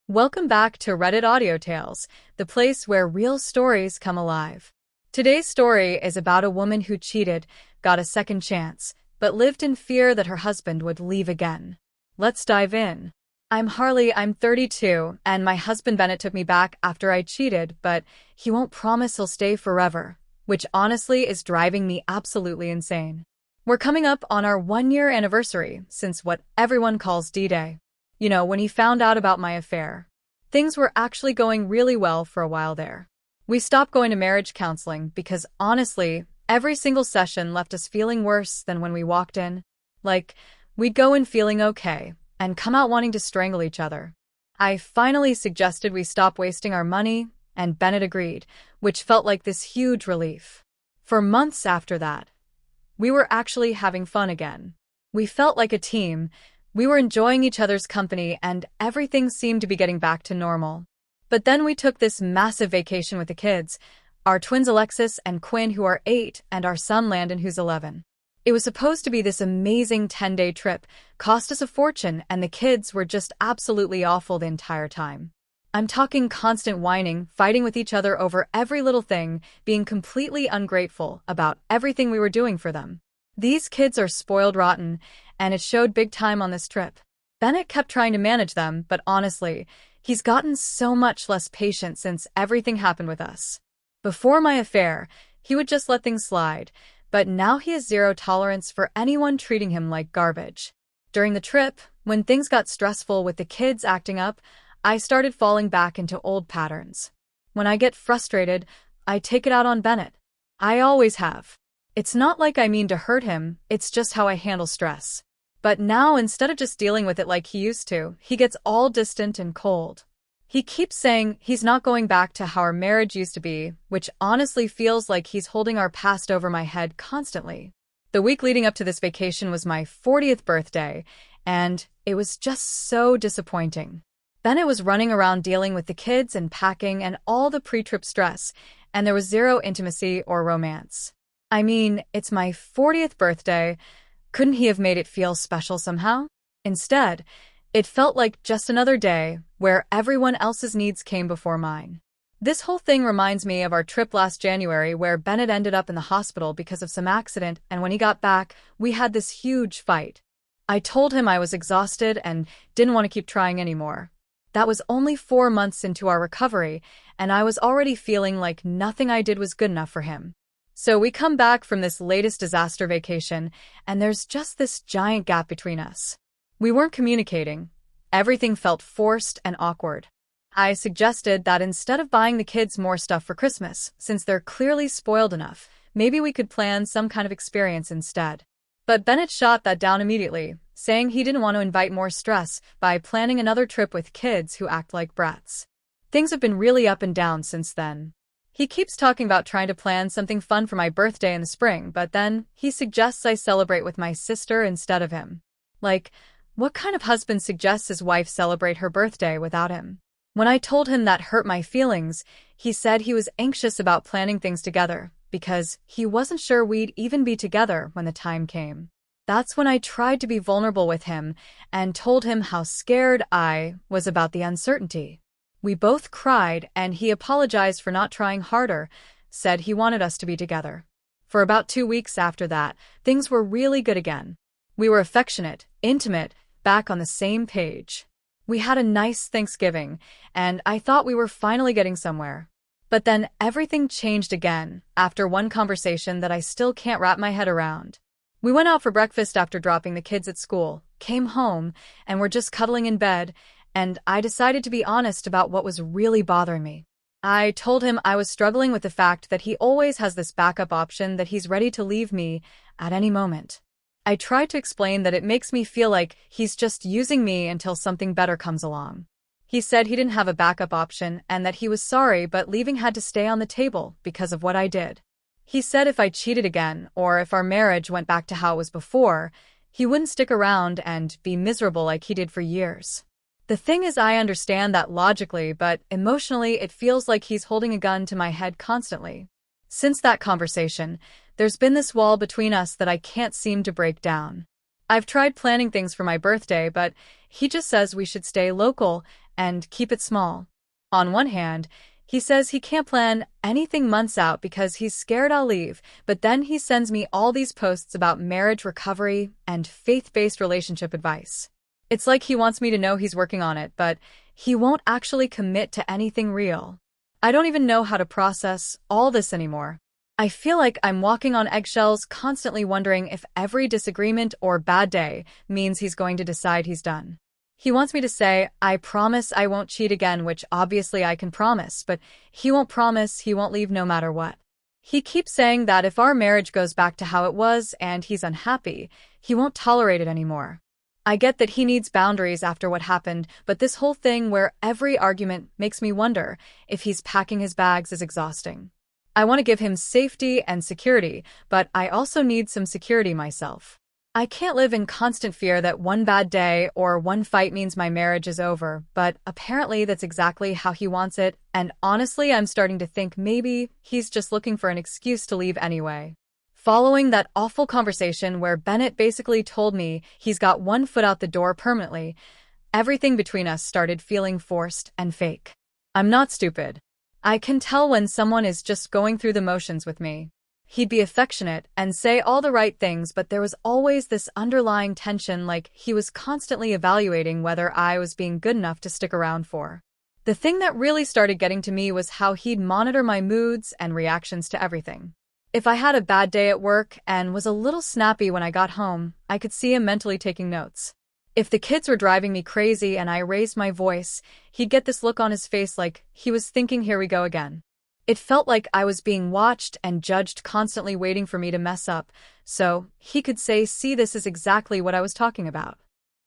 Welcome back to Reddit Audio Tales, the place where real stories come alive. Today's story is about a woman who cheated, got a second chance, but lived in fear that her husband would leave again. Let's dive in. I'm Harley, I'm 32, and my husband Bennett took me back after I cheated, but he won't promise he'll stay forever, which honestly is driving me absolutely insane. We're coming up on our 1-year anniversary since what everyone calls D-Day. You know, when he found out about my affair. Things were actually going really well for a while there. We stopped going to marriage counseling because, honestly, every single session left us feeling worse than when we walked in. Like, we'd go in feeling okay, and come out wanting to strangle each other. I finally suggested we stop wasting our money, and Bennett agreed, which felt like this huge relief. For months after that, we were actually having fun again. We felt like a team. We were enjoying each other's company and everything seemed to be getting back to normal. But then we took this massive vacation with the kids, our twins Alexis and Quinn who are 8 and our son Landon who's 11. It was supposed to be this amazing 10-day trip, cost us a fortune, and the kids were just absolutely awful the entire time. I'm talking constant whining, fighting with each other over every little thing, being completely ungrateful about everything we were doing for them. These kids are spoiled rotten, and it showed big time on this trip. Bennett kept trying to manage them, but honestly, he's gotten so much less patient since everything happened with us. Before my affair, he would just let things slide, but now he has zero tolerance for anyone treating him like garbage. During the trip, when things got stressful with the kids acting up, I started falling back into old patterns. When I get frustrated, I take it out on Bennett. I always have. It's not like I mean to hurt him, it's just how I handle stress. But now, instead of just dealing with it like he used to, he gets all distant and cold. He keeps saying he's not going back to how our marriage used to be, which honestly feels like he's holding our past over my head constantly. The week leading up to this vacation was my 40th birthday, and it was just so disappointing. Bennett was running around dealing with the kids and packing and all the pre-trip stress, and there was zero intimacy or romance. I mean, it's my 40th birthday. Couldn't he have made it feel special somehow? Instead, it felt like just another day where everyone else's needs came before mine. This whole thing reminds me of our trip last January where Bennett ended up in the hospital because of some accident, and when he got back, we had this huge fight. I told him I was exhausted and didn't want to keep trying anymore. That was only 4 months into our recovery, and I was already feeling like nothing I did was good enough for him. So we come back from this latest disaster vacation, and there's just this giant gap between us. We weren't communicating. Everything felt forced and awkward. I suggested that instead of buying the kids more stuff for Christmas, since they're clearly spoiled enough, maybe we could plan some kind of experience instead. But Bennett shot that down immediately, saying he didn't want to invite more stress by planning another trip with kids who act like brats. Things have been really up and down since then. He keeps talking about trying to plan something fun for my birthday in the spring, but then he suggests I celebrate with my sister instead of him. Like, what kind of husband suggests his wife celebrate her birthday without him? When I told him that hurt my feelings, he said he was anxious about planning things together because he wasn't sure we'd even be together when the time came. That's when I tried to be vulnerable with him and told him how scared I was about the uncertainty. We both cried, and he apologized for not trying harder, said he wanted us to be together. For about 2 weeks after that, things were really good again. We were affectionate, intimate, back on the same page. We had a nice Thanksgiving, and I thought we were finally getting somewhere. But then everything changed again after one conversation that I still can't wrap my head around. We went out for breakfast after dropping the kids at school, came home, and were just cuddling in bed, and I decided to be honest about what was really bothering me. I told him I was struggling with the fact that he always has this backup option that he's ready to leave me at any moment. I tried to explain that it makes me feel like he's just using me until something better comes along. He said he didn't have a backup option and that he was sorry, but leaving had to stay on the table because of what I did. He said if I cheated again, or if our marriage went back to how it was before, he wouldn't stick around and be miserable like he did for years. The thing is, I understand that logically, but emotionally it feels like he's holding a gun to my head constantly. Since that conversation, there's been this wall between us that I can't seem to break down. I've tried planning things for my birthday, but he just says we should stay local and keep it small. On one hand, he says he can't plan anything months out because he's scared I'll leave, but then he sends me all these posts about marriage recovery and faith-based relationship advice. It's like he wants me to know he's working on it, but he won't actually commit to anything real. I don't even know how to process all this anymore. I feel like I'm walking on eggshells, constantly wondering if every disagreement or bad day means he's going to decide he's done. He wants me to say, I promise I won't cheat again, which obviously I can promise, but he won't promise he won't leave no matter what. He keeps saying that if our marriage goes back to how it was and he's unhappy, he won't tolerate it anymore. I get that he needs boundaries after what happened, but this whole thing where every argument makes me wonder if he's packing his bags is exhausting. I want to give him safety and security, but I also need some security myself. I can't live in constant fear that one bad day or one fight means my marriage is over, but apparently that's exactly how he wants it, and honestly, I'm starting to think maybe he's just looking for an excuse to leave anyway. Following that awful conversation where Bennett basically told me he's got one foot out the door permanently, everything between us started feeling forced and fake. I'm not stupid. I can tell when someone is just going through the motions with me. He'd be affectionate and say all the right things, but there was always this underlying tension, like he was constantly evaluating whether I was being good enough to stick around for. The thing that really started getting to me was how he'd monitor my moods and reactions to everything. If I had a bad day at work and was a little snappy when I got home, I could see him mentally taking notes. If the kids were driving me crazy and I raised my voice, he'd get this look on his face like he was thinking, here we go again. It felt like I was being watched and judged, constantly waiting for me to mess up, so he could say, see, this is exactly what I was talking about.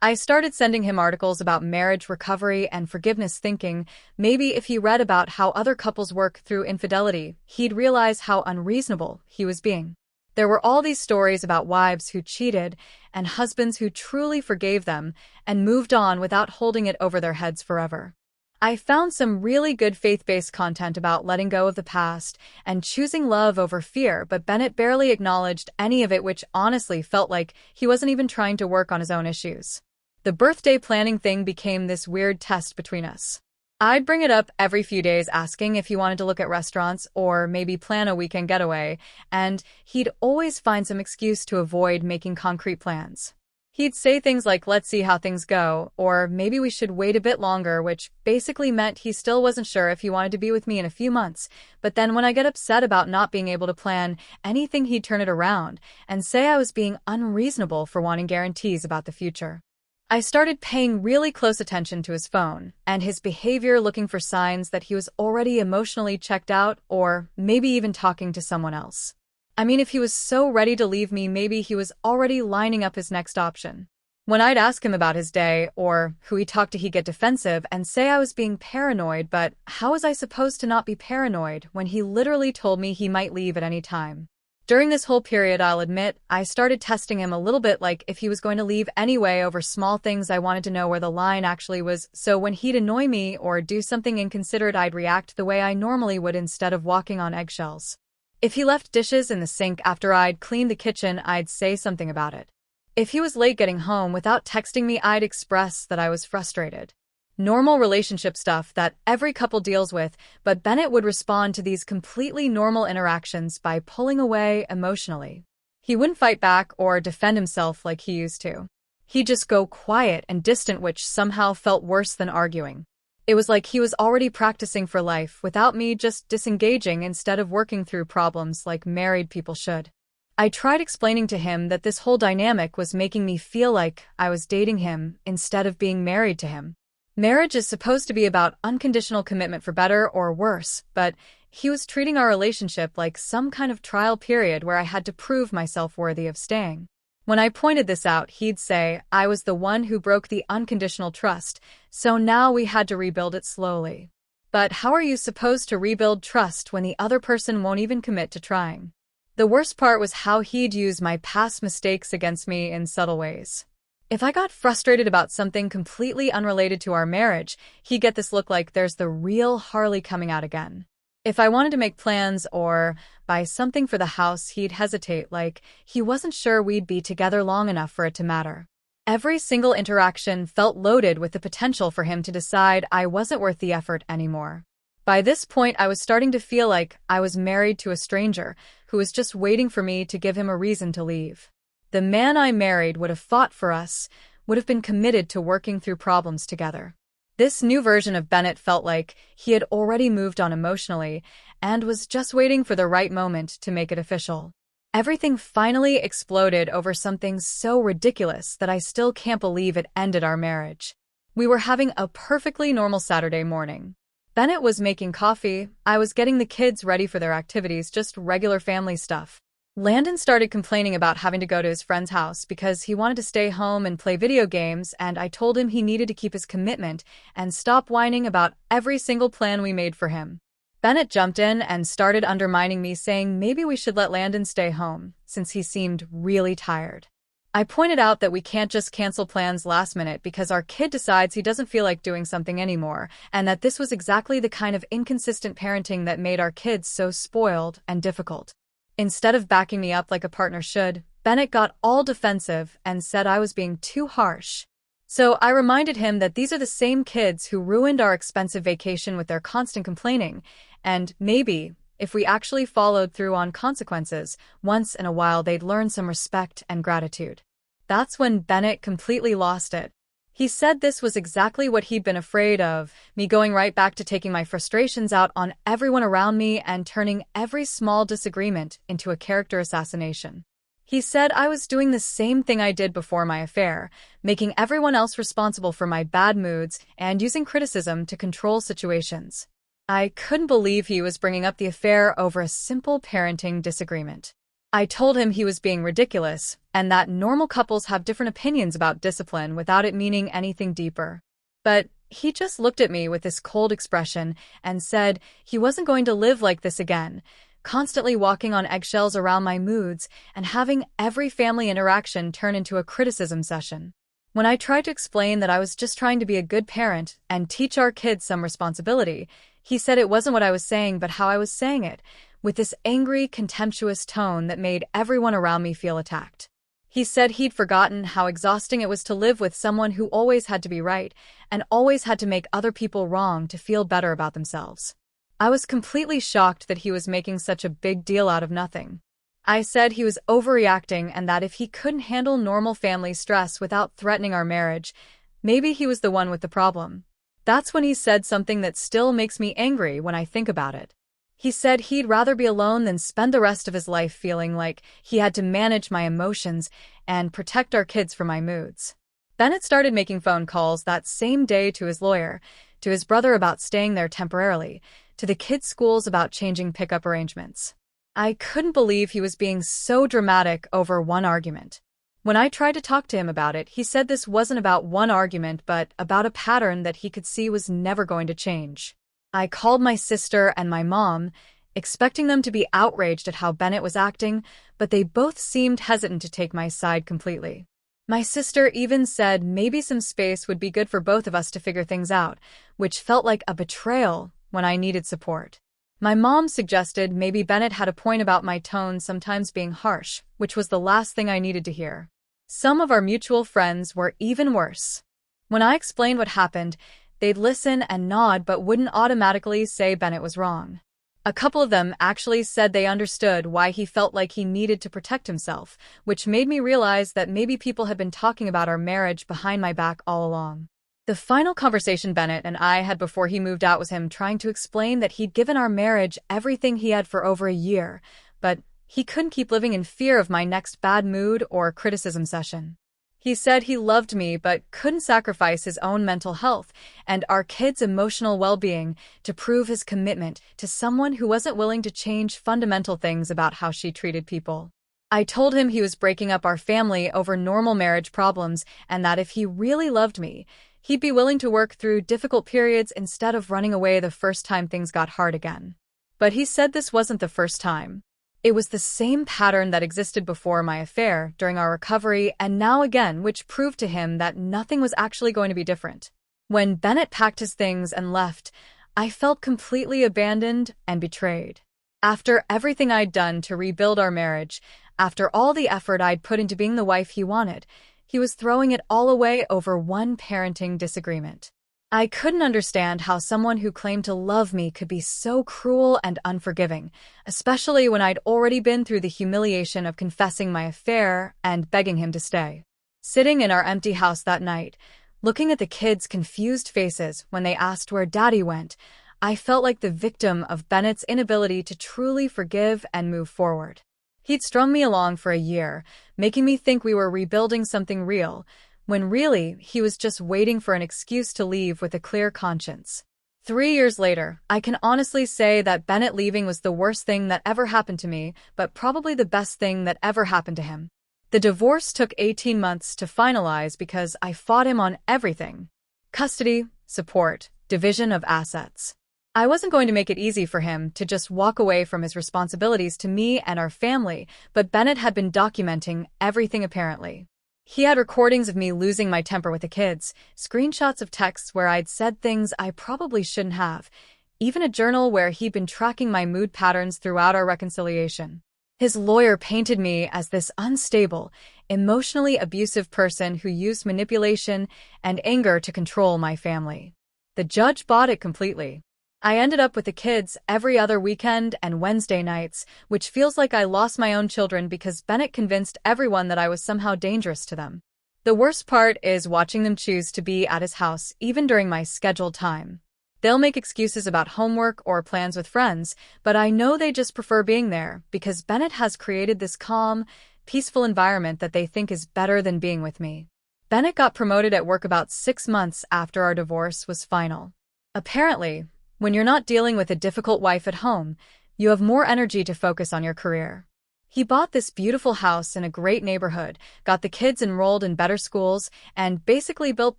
I started sending him articles about marriage recovery and forgiveness, thinking maybe if he read about how other couples work through infidelity, he'd realize how unreasonable he was being. There were all these stories about wives who cheated and husbands who truly forgave them and moved on without holding it over their heads forever. I found some really good faith-based content about letting go of the past and choosing love over fear, but Bennett barely acknowledged any of it, which honestly felt like he wasn't even trying to work on his own issues. The birthday planning thing became this weird test between us. I'd bring it up every few days, asking if he wanted to look at restaurants or maybe plan a weekend getaway, and he'd always find some excuse to avoid making concrete plans. He'd say things like, let's see how things go, or maybe we should wait a bit longer, which basically meant he still wasn't sure if he wanted to be with me in a few months. But then when I get upset about not being able to plan anything, he'd turn it around and say I was being unreasonable for wanting guarantees about the future. I started paying really close attention to his phone and his behavior, looking for signs that he was already emotionally checked out or maybe even talking to someone else. I mean, if he was so ready to leave me, maybe he was already lining up his next option. When I'd ask him about his day or who he talked to, he'd get defensive and say I was being paranoid, but how was I supposed to not be paranoid when he literally told me he might leave at any time? During this whole period, I'll admit, I started testing him a little bit, like if he was going to leave anyway over small things. I wanted to know where the line actually was, so when he'd annoy me or do something inconsiderate, I'd react the way I normally would instead of walking on eggshells. If he left dishes in the sink after I'd cleaned the kitchen, I'd say something about it. If he was late getting home without texting me, I'd express that I was frustrated. Normal relationship stuff that every couple deals with, but Bennett would respond to these completely normal interactions by pulling away emotionally. He wouldn't fight back or defend himself like he used to. He'd just go quiet and distant, which somehow felt worse than arguing. It was like he was already practicing for life without me, just disengaging instead of working through problems like married people should. I tried explaining to him that this whole dynamic was making me feel like I was dating him instead of being married to him. Marriage is supposed to be about unconditional commitment for better or worse, but he was treating our relationship like some kind of trial period where I had to prove myself worthy of staying. When I pointed this out, he'd say I was the one who broke the unconditional trust, so now we had to rebuild it slowly. But how are you supposed to rebuild trust when the other person won't even commit to trying? The worst part was how he'd use my past mistakes against me in subtle ways. If I got frustrated about something completely unrelated to our marriage, he'd get this look like there's the real Harley coming out again. If I wanted to make plans or buy something for the house, he'd hesitate, like he wasn't sure we'd be together long enough for it to matter. Every single interaction felt loaded with the potential for him to decide I wasn't worth the effort anymore. By this point, I was starting to feel like I was married to a stranger who was just waiting for me to give him a reason to leave. The man I married would have fought for us, would have been committed to working through problems together. This new version of Bennett felt like he had already moved on emotionally and was just waiting for the right moment to make it official. Everything finally exploded over something so ridiculous that I still can't believe it ended our marriage. We were having a perfectly normal Saturday morning. Bennett was making coffee, I was getting the kids ready for their activities, just regular family stuff. Landon started complaining about having to go to his friend's house because he wanted to stay home and play video games, and I told him he needed to keep his commitment and stop whining about every single plan we made for him. Bennett jumped in and started undermining me, saying maybe we should let Landon stay home, since he seemed really tired. I pointed out that we can't just cancel plans last minute because our kid decides he doesn't feel like doing something anymore, and that this was exactly the kind of inconsistent parenting that made our kids so spoiled and difficult. Instead of backing me up like a partner should, Bennett got all defensive and said I was being too harsh. So I reminded him that these are the same kids who ruined our expensive vacation with their constant complaining, and maybe, if we actually followed through on consequences, once in a while they'd learn some respect and gratitude. That's when Bennett completely lost it. He said this was exactly what he'd been afraid of, me going right back to taking my frustrations out on everyone around me and turning every small disagreement into a character assassination. He said I was doing the same thing I did before my affair, making everyone else responsible for my bad moods and using criticism to control situations. I couldn't believe he was bringing up the affair over a simple parenting disagreement. I told him he was being ridiculous, and that normal couples have different opinions about discipline without it meaning anything deeper. But he just looked at me with this cold expression and said he wasn't going to live like this again, constantly walking on eggshells around my moods and having every family interaction turn into a criticism session. When I tried to explain that I was just trying to be a good parent and teach our kids some responsibility, he said it wasn't what I was saying but how I was saying it, with this angry, contemptuous tone that made everyone around me feel attacked. He said he'd forgotten how exhausting it was to live with someone who always had to be right and always had to make other people wrong to feel better about themselves. I was completely shocked that he was making such a big deal out of nothing. I said he was overreacting and that if he couldn't handle normal family stress without threatening our marriage, maybe he was the one with the problem. That's when he said something that still makes me angry when I think about it. He said he'd rather be alone than spend the rest of his life feeling like he had to manage my emotions and protect our kids from my moods. Bennett started making phone calls that same day to his lawyer, to his brother about staying there temporarily, to the kids' schools about changing pickup arrangements. I couldn't believe he was being so dramatic over one argument. When I tried to talk to him about it, he said this wasn't about one argument but about a pattern that he could see was never going to change. I called my sister and my mom, expecting them to be outraged at how Bennett was acting, but they both seemed hesitant to take my side completely. My sister even said maybe some space would be good for both of us to figure things out, which felt like a betrayal when I needed support. My mom suggested maybe Bennett had a point about my tone sometimes being harsh, which was the last thing I needed to hear. Some of our mutual friends were even worse. When I explained what happened, they'd listen and nod but wouldn't automatically say Bennett was wrong. A couple of them actually said they understood why he felt like he needed to protect himself, which made me realize that maybe people had been talking about our marriage behind my back all along. The final conversation Bennett and I had before he moved out was him trying to explain that he'd given our marriage everything he had for over a year, but he couldn't keep living in fear of my next bad mood or criticism session. He said he loved me but couldn't sacrifice his own mental health and our kids' emotional well-being to prove his commitment to someone who wasn't willing to change fundamental things about how she treated people. I told him he was breaking up our family over normal marriage problems and that if he really loved me, he'd be willing to work through difficult periods instead of running away the first time things got hard again. But he said this wasn't the first time. It was the same pattern that existed before my affair, during our recovery, and now again, which proved to him that nothing was actually going to be different. When Bennett packed his things and left, I felt completely abandoned and betrayed. After everything I'd done to rebuild our marriage, after all the effort I'd put into being the wife he wanted, he was throwing it all away over one parenting disagreement. I couldn't understand how someone who claimed to love me could be so cruel and unforgiving, especially when I'd already been through the humiliation of confessing my affair and begging him to stay. Sitting in our empty house that night, looking at the kids' confused faces when they asked where Daddy went, I felt like the victim of Bennett's inability to truly forgive and move forward. He'd strung me along for a year, making me think we were rebuilding something real, when really, he was just waiting for an excuse to leave with a clear conscience. 3 years later, I can honestly say that Bennett leaving was the worst thing that ever happened to me, but probably the best thing that ever happened to him. The divorce took 18 months to finalize because I fought him on everything: custody, support, division of assets. I wasn't going to make it easy for him to just walk away from his responsibilities to me and our family, but Bennett had been documenting everything apparently. He had recordings of me losing my temper with the kids, screenshots of texts where I'd said things I probably shouldn't have, even a journal where he'd been tracking my mood patterns throughout our reconciliation. His lawyer painted me as this unstable, emotionally abusive person who used manipulation and anger to control my family. The judge bought it completely. I ended up with the kids every other weekend and Wednesday nights, which feels like I lost my own children because Bennett convinced everyone that I was somehow dangerous to them. The worst part is watching them choose to be at his house even during my scheduled time. They'll make excuses about homework or plans with friends, but I know they just prefer being there because Bennett has created this calm, peaceful environment that they think is better than being with me. Bennett got promoted at work about 6 months after our divorce was final. Apparently, when you're not dealing with a difficult wife at home, you have more energy to focus on your career. He bought this beautiful house in a great neighborhood, got the kids enrolled in better schools, and basically built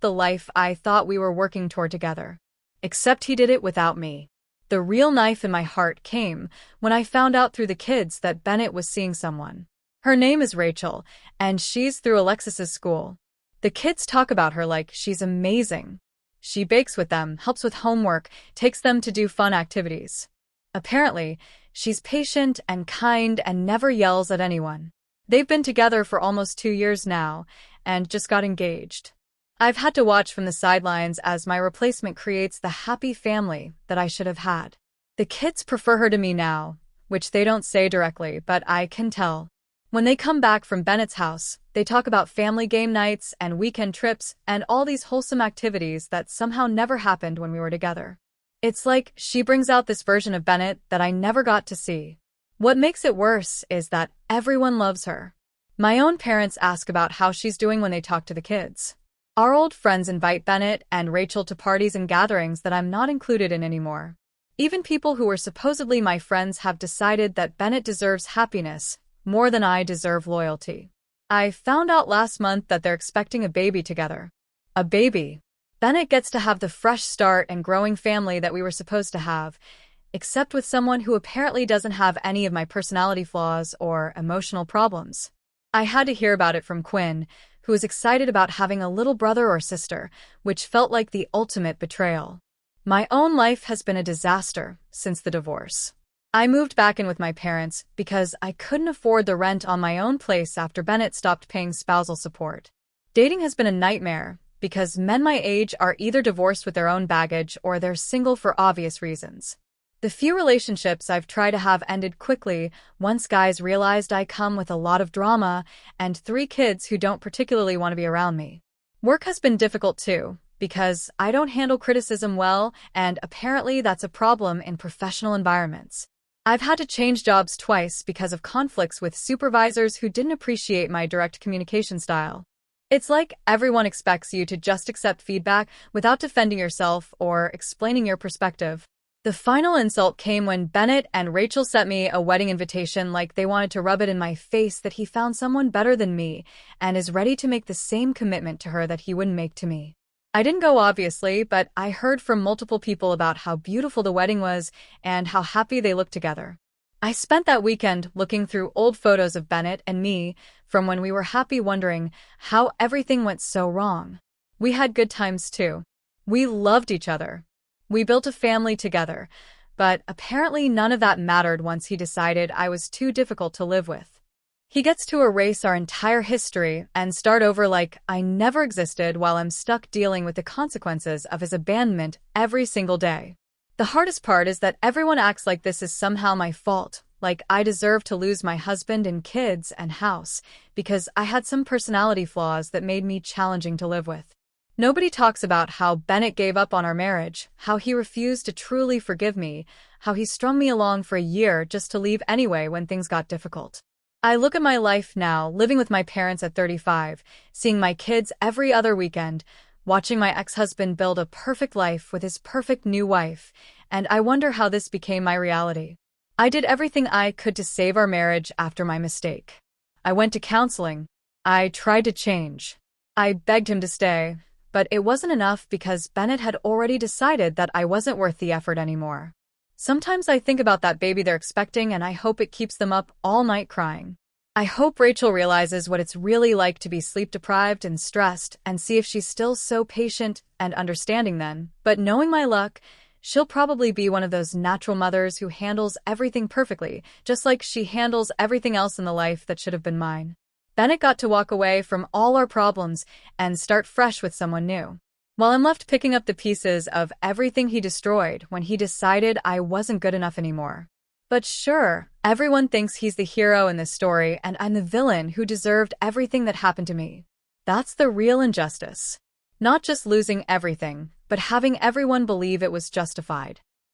the life I thought we were working toward together. Except he did it without me. The real knife in my heart came when I found out through the kids that Bennett was seeing someone. Her name is Rachel, and she's through Alexis's school. The kids talk about her like she's amazing. She bakes with them, helps with homework, takes them to do fun activities. Apparently, she's patient and kind and never yells at anyone. They've been together for almost 2 years now and just got engaged. I've had to watch from the sidelines as my replacement creates the happy family that I should have had. The kids prefer her to me now, which they don't say directly, but I can tell. When they come back from Bennett's house, they talk about family game nights and weekend trips and all these wholesome activities that somehow never happened when we were together. It's like she brings out this version of Bennett that I never got to see. What makes it worse is that everyone loves her. My own parents ask about how she's doing when they talk to the kids. Our old friends invite Bennett and Rachel to parties and gatherings that I'm not included in anymore. Even people who were supposedly my friends have decided that Bennett deserves happiness more than I deserve loyalty. I found out last month that they're expecting a baby together. A baby. Bennett gets to have the fresh start and growing family that we were supposed to have, except with someone who apparently doesn't have any of my personality flaws or emotional problems. I had to hear about it from Quinn, who was excited about having a little brother or sister, which felt like the ultimate betrayal. My own life has been a disaster since the divorce. I moved back in with my parents because I couldn't afford the rent on my own place after Bennett stopped paying spousal support. Dating has been a nightmare because men my age are either divorced with their own baggage or they're single for obvious reasons. The few relationships I've tried to have ended quickly once guys realized I come with a lot of drama and 3 kids who don't particularly want to be around me. Work has been difficult too, because I don't handle criticism well, and apparently that's a problem in professional environments. I've had to change jobs twice because of conflicts with supervisors who didn't appreciate my direct communication style. It's like everyone expects you to just accept feedback without defending yourself or explaining your perspective. The final insult came when Bennett and Rachel sent me a wedding invitation like they wanted to rub it in my face that he found someone better than me and is ready to make the same commitment to her that he wouldn't make to me. I didn't go obviously, but I heard from multiple people about how beautiful the wedding was and how happy they looked together. I spent that weekend looking through old photos of Bennett and me from when we were happy, wondering how everything went so wrong. We had good times too. We loved each other. We built a family together, but apparently none of that mattered once he decided I was too difficult to live with. He gets to erase our entire history and start over like I never existed while I'm stuck dealing with the consequences of his abandonment every single day. The hardest part is that everyone acts like this is somehow my fault, like I deserve to lose my husband and kids and house because I had some personality flaws that made me challenging to live with. Nobody talks about how Bennett gave up on our marriage, how he refused to truly forgive me, how he strung me along for a year just to leave anyway when things got difficult. I look at my life now, living with my parents at 35, seeing my kids every other weekend, watching my ex-husband build a perfect life with his perfect new wife, and I wonder how this became my reality. I did everything I could to save our marriage after my mistake. I went to counseling. I tried to change. I begged him to stay, but it wasn't enough because Bennett had already decided that I wasn't worth the effort anymore. Sometimes I think about that baby they're expecting and I hope it keeps them up all night crying. I hope Rachel realizes what it's really like to be sleep-deprived and stressed and see if she's still so patient and understanding then. But knowing my luck, she'll probably be one of those natural mothers who handles everything perfectly, just like she handles everything else in the life that should have been mine. Bennett got to walk away from all our problems and start fresh with someone new, while I'm left picking up the pieces of everything he destroyed when he decided I wasn't good enough anymore. But sure, everyone thinks he's the hero in this story and I'm the villain who deserved everything that happened to me. That's the real injustice. Not just losing everything, but having everyone believe it was justified.